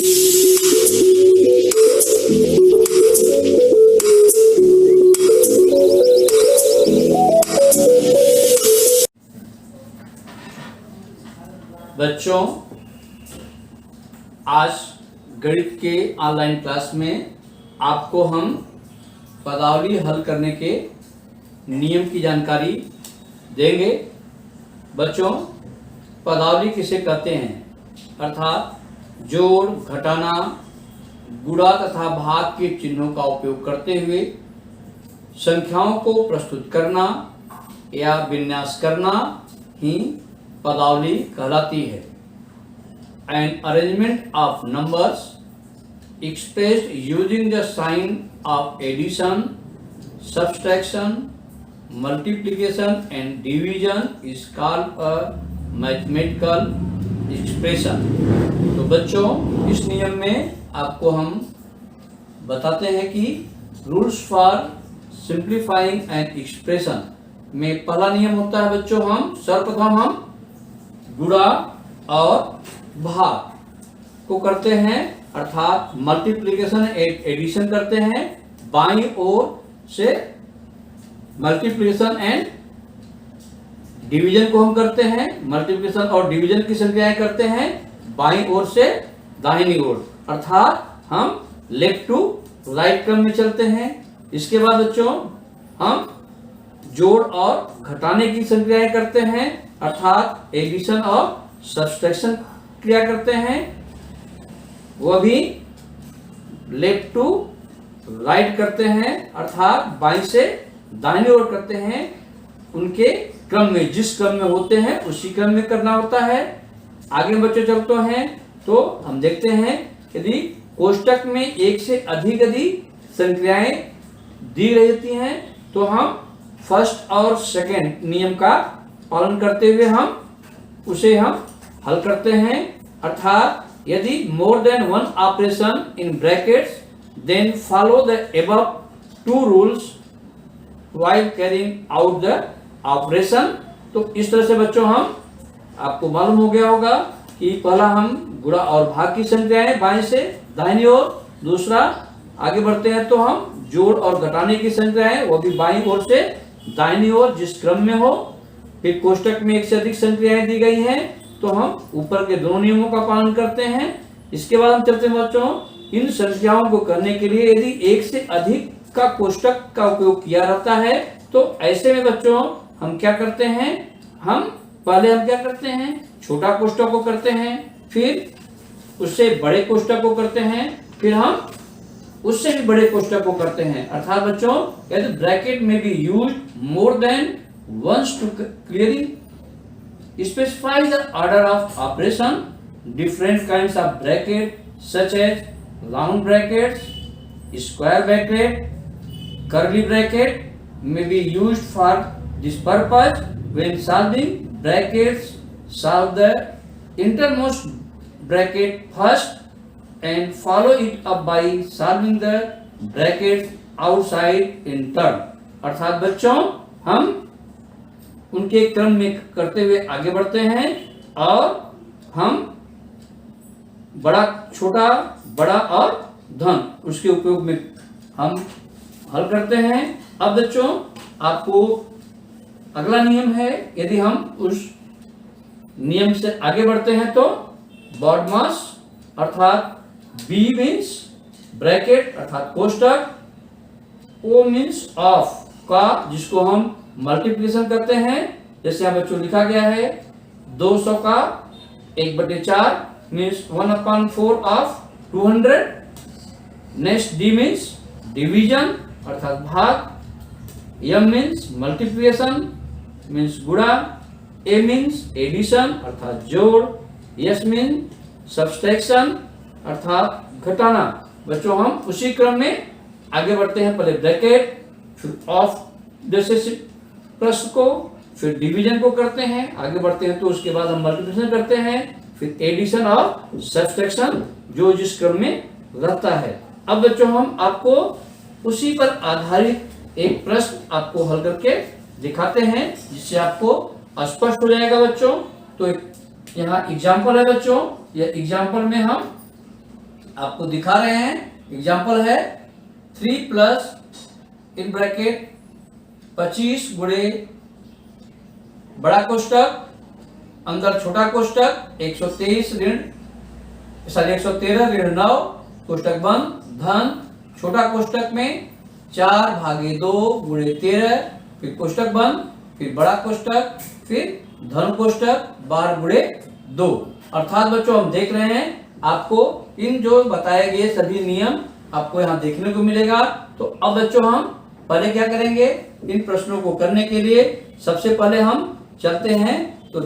बच्चों, आज गणित के ऑनलाइन क्लास में आपको हम पदावली हल करने के नियम की जानकारी देंगे। बच्चों, पदावली किसे कहते हैं? अर्थात जोड़, घटाना, गुणा तथा भाग के चिन्हों का उपयोग करते हुए संख्याओं को प्रस्तुत करना या विन्यास करना ही पदावली कहलाती है। An arrangement of numbers expressed using the sign of addition, subtraction, multiplication and division is called a mathematical expression। तो बच्चों, इस नियम में आपको हम बताते हैं कि rules for simplifying an expression में पहला नियम होता है बच्चों, हम सर्वप्रथम हम गुणा और भाग को करते हैं, अर्थात मल्टीप्लिकेशन एडिशन करते हैं। बाईं ओर से मल्टीप्लिकेशन एंड डिवीजन को हम करते हैं, मल्टीप्लिकेशन और डिवीजन की संख्याएं करते हैं बाईं ओर से दाहिनी ओर, अर्थात हम लेफ्ट टू राइट क्रम में चलते हैं। इसके बाद बच्चों हम जोड़ और घटाने की संक्रियाएं करते हैं, अर्थात एडिशन और सब्सट्रैक्शन क्रिया करते हैं, वह भी लेफ्ट टू राइट करते हैं, अर्थात बाईं से दाहिनी ओर करते हैं। उनके क्रम में, जिस क्रम में होते हैं उसी क्रम में करना होता है। आगे बच्चों चलते हैं तो हम देखते हैं यदि कोष्टक में एक से अधिक संक्रियाएं दी रहती हैं तो हम फर्स्ट और सेकंड नियम का पालन करते हुए उसे हम हल करते हैं। अर्थात यदि more than one operation in brackets then follow the above two rules while carrying out the operation. तो इस तरह से बच्चों आपको मालूम हो गया होगा कि पहला हम गुणा और भाग की संख्याएं बाएं से दाहिनी ओर, दूसरा आगे बढ़ते हैं तो हम जोड़ और घटाने की संख्याएं वो भी बाईं ओर से दाहिनी ओर जिस क्रम में हो। फिर कोष्टक में एक से अधिक संख्याएं दी गई हैं तो हम ऊपर के दोनों नियमों का पालन करते हैं। इसके बाद हम चलते हैं बच्चों, इन संख्याओं को करने के लिए यदि एक से अधिक का कोष्टक का उपयोग किया रहता है तो ऐसे में बच्चों हम क्या करते हैं, पहले हम क्या करते हैं, छोटा कोष्टक को करते हैं, फिर उससे बड़े कोष्टक को करते हैं, फिर हम उससे भी बड़े कोष्टक को करते हैं। अर्थात बच्चों यदि ब्रैकेट में be used more than once to clearing specifies the order of operation. Different kinds of bracket such as round brackets, square bracket, curly bracket may be used for this purpose. When solving brackets, solve the innermost bracket first and follow it up by solving the brackets outside in turn। अर्थात बच्चों हम उनके क्रम में करते हुए आगे बढ़ते हैं और हम बड़ा, छोटा, बड़ा और धन उसके उपयोग में हम हल करते हैं। अब बच्चों आपको अगला नियम है, यदि हम उस नियम से आगे बढ़ते हैं तो बॉडमास अर्थात बी मीन्स ब्रैकेट अर्थात कोष्टक, ओ मीन्स ऑफ का जिसको हम मल्टीप्लिकेशन करते हैं। जैसे यहाँ बच्चों लिखा गया है 200 का 1/4 means 1/4 of 200। Next D means division अर्थात भाग, एम मीन्स मल्टीप्लिकेशन मीन्स गुणा, ए मीन्स एडिशन अर्थात जोड़, एस मीन्स सब्सट्रैक्शन अर्थात घटाना। बच्चों हम उसी क्रम में आगे बढ़ते हैं, पहले ब्रैकेट, फिर ऑफ जैसे प्रश्न को, फिर डिवीजन को करते हैं, आगे बढ़ते हैं तो उसके बाद हम मल्टीप्लिकेशन करते हैं, फिर एडिशन और सब्सट्रैक्शन जो जिस क्रम में रहता है। अब बच्चों हम आपको उसी पर आधारित एक प्रश्न आपको हल करके दिखाते हैं जिससे आपको स्पष्ट हो जाएगा बच्चों। तो यहाँ एग्जाम्पल है बच्चों, यह एग्जाम्पल में हम आपको दिखा रहे हैं। एग्जाम्पल है 3 प्लस इन ब्रैकेट 25 गुणे बड़ा कोष्टक अंदर छोटा कोष्टक 113 ऋण 9 कोष्टक बंद धन छोटा कोष्टक में 4 भागे 2 गुणे 13 फिर कोष्टक बंद फिर बड़ा कोष्टक फिर धन कोष्टक 12 गुणे 2। अर्थात बच्चों हम देख रहे हैं आपको इन जो बताए गए सभी नियम आपको यहाँ देखने को मिलेगा। तो अब बच्चों हम पहले क्या करेंगे, इन प्रश्नों को करने के लिए सबसे पहले हम चलते हैं। तो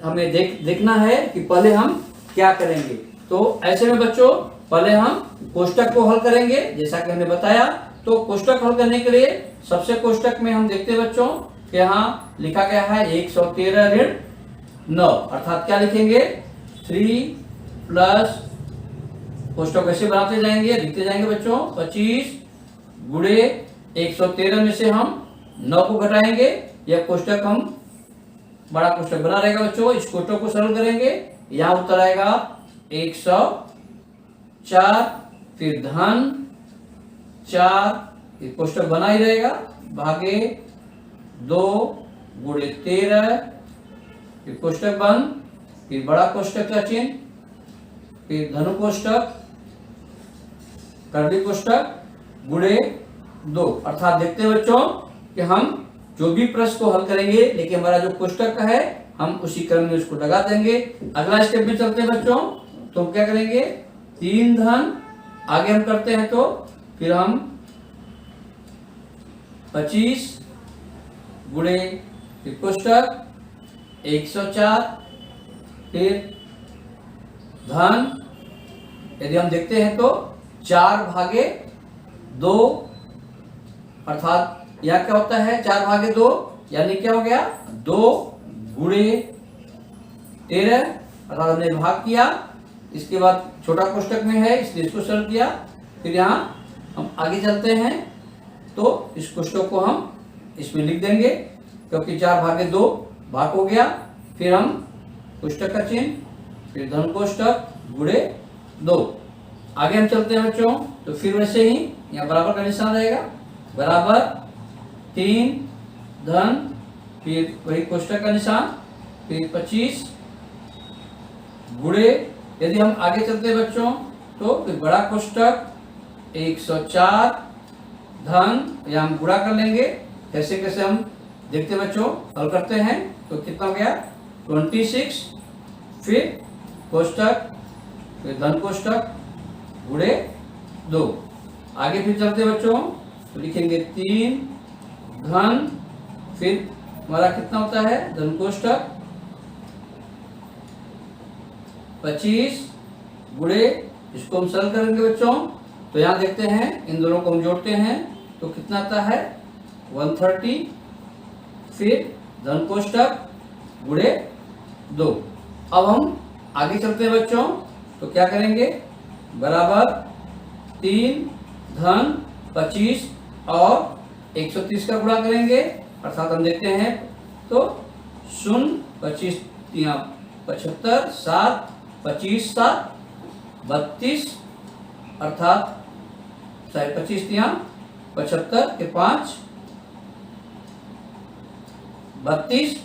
हमें देखना है कि पहले हम क्या करेंगे। तो ऐसे में बच्चों पहले हम कोष्टक को हल करेंगे जैसा कि हमने बताया। तो कोष्टक हल करने के लिए सबसे कोष्टक में हम देखते हैं बच्चों कि यहाँ लिखा गया है 113 ऋण 9 अर्थात क्या लिखेंगे 3 प्लस कोष्टक कैसे बनाते जाएंगे लिखते जाएंगे बच्चों 25 गुणे 113 में से हम 9 को घटाएंगे। यह कोष्टक हम बड़ा कोष्टक बना रहेगा बच्चों। इस कोष्टक को सरल करेंगे यहाँ उत्तर आएगा 104 फिर धन 4 कोष्टक बना ही रहेगा भागे 2 गुणे 13 फिर कोष्टक बंद फिर बड़ा कोष्टक का चिन्ह फिर धनु कोष्टक कर्ली कोष्टक गुणे 2। अर्थात देखते हैं बच्चों कि हम जो भी प्रश्न को हल करेंगे लेकिन हमारा जो कोष्टक है हम उसी क्रम में उसको लगा देंगे। अगला स्टेप में चलते हैं बच्चों। तो क्या करेंगे 3 धन आगे हम करते हैं तो फिर हम 25 गुणे कोष्टक 104 फिर धन यदि हम देखते हैं तो 4 भागे 2 अर्थात यह क्या होता है 4 भागे 2 यानी क्या हो गया 2 गुणे 13 अर्थात हमने भाग किया। इसके बाद छोटा कोष्टक में है इसलिए इसको सरल किया। फिर यहाँ हम आगे चलते हैं तो इस कोष्टक को हम इसमें लिख देंगे क्योंकि 4 भागे 2 भाग हो गया। फिर हम कोष्टक का चिन्ह फिर धन कोष्टक गुणे 2। आगे हम चलते हैं बच्चों। तो फिर वैसे ही यहाँ बराबर का निशान रहेगा बराबर 3 धन फिर वही कोष्टक का निशान फिर 25 गुणे यदि हम आगे चलते हैं बच्चों तो फिर बड़ा कोष्टक 104 धन या हम गुणा कर लेंगे कैसे कैसे हम देखते बच्चों हल करते हैं। तो कितना हो गया 26 फिर कोष्टक फिर धन कोष्टक गुणे 2। आगे फिर चलते बच्चों तो लिखेंगे 3 धन फिर हमारा कितना होता है धन कोष्टक 25 गुणे इसको हम सरल करेंगे बच्चों। तो यहाँ देखते हैं इन दोनों को हम जोड़ते हैं तो कितना आता है 130 फिर धन कोष्टक गुणे 2। अब हम आगे चलते हैं बच्चों। तो क्या करेंगे बराबर 3 धन 25 और 130 का गुणा करेंगे अर्थात हम देखते हैं तो 0 25 75 7 25 7 32 अर्थात 25 75 के 5 32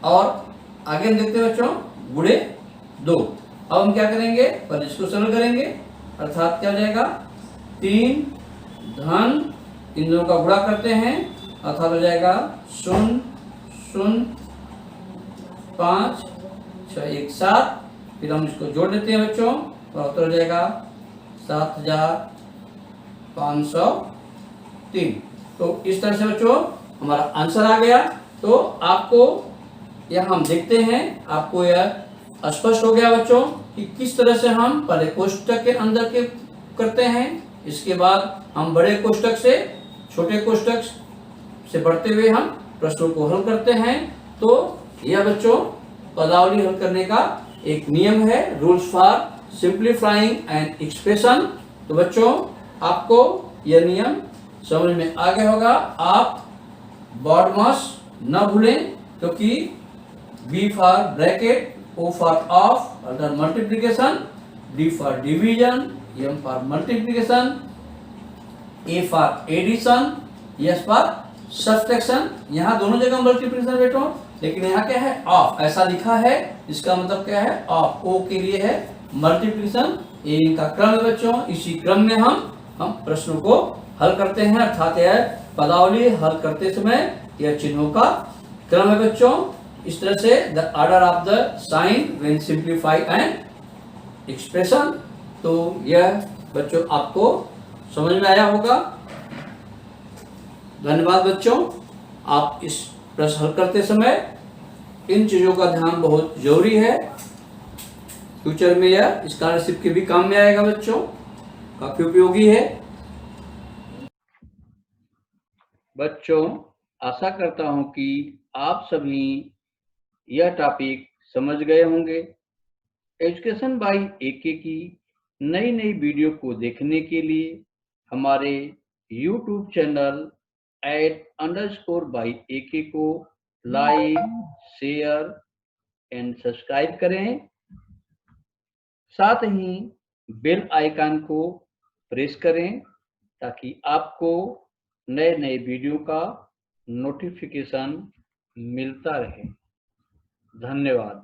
और आगे हम देखते हैं बच्चों गुणे 2। अब हम क्या करेंगे पहले इसको सरल करेंगे अर्थात क्या हो जाएगा 3 धन इन दोनों का गुणा करते हैं अर्थात हो जाएगा 0 0 5 6 1 7 फिर हम इसको जोड़ देते हैं बच्चों तो उत्तर हो जाएगा 7503। तो इस तरह से बच्चों हमारा आंसर आ गया। तो आपको यह हम देखते हैं आपको यह स्पष्ट हो गया बच्चों कि किस तरह से हम पहले कोष्टक के अंदर के करते हैं इसके बाद हम बड़े कोष्टक से छोटे कोष्टक से बढ़ते हुए हम प्रश्नों को हल करते हैं। तो यह बच्चों पदावली हल करने का एक नियम है rules for simplifying an expression. तो बच्चों आपको यह नियम समझ में आ गया होगा। आप बॉडमास न भूलें क्योंकि B for bracket O for of अर्थात multiplication D for division, M for multiplication, A for addition, S for subtraction। यहाँ दोनों जगह मल्टीप्लिकेशन बेटो, लेकिन यहाँ क्या है ऑफ, ऐसा लिखा है, इसका मतलब क्या है ऑफ, ओ के लिए है मल्टीप्लिकेशन। ये इनका क्रम है बच्चों, इसी क्रम में हम प्रश्नों को हल करते हैं, अर्थात यह पदावली हल करते समय यह चिन्हों का क्रम है बच्चों। इस तरह से the order of the sign when simplify and expression. तो यह बच्चों आपको समझ में आया होगा। धन्यवाद बच्चों। आप इस प्रश्न हल करते समय इन चीजों का ध्यान बहुत जरूरी है, फ्यूचर में यह स्कॉलरशिप के भी काम में आएगा बच्चों, काफी उपयोगी है। बच्चों आशा करता हूं कि आप सभी यह टॉपिक समझ गए होंगे। एजुकेशन बाय एके की नई वीडियो को देखने के लिए हमारे YouTube चैनल @_by_ak को लाइक, शेयर एंड सब्सक्राइब करें। साथ ही बेल आइकन को प्रेस करें ताकि आपको नए वीडियो का नोटिफिकेशन मिलता रहे। धन्यवाद।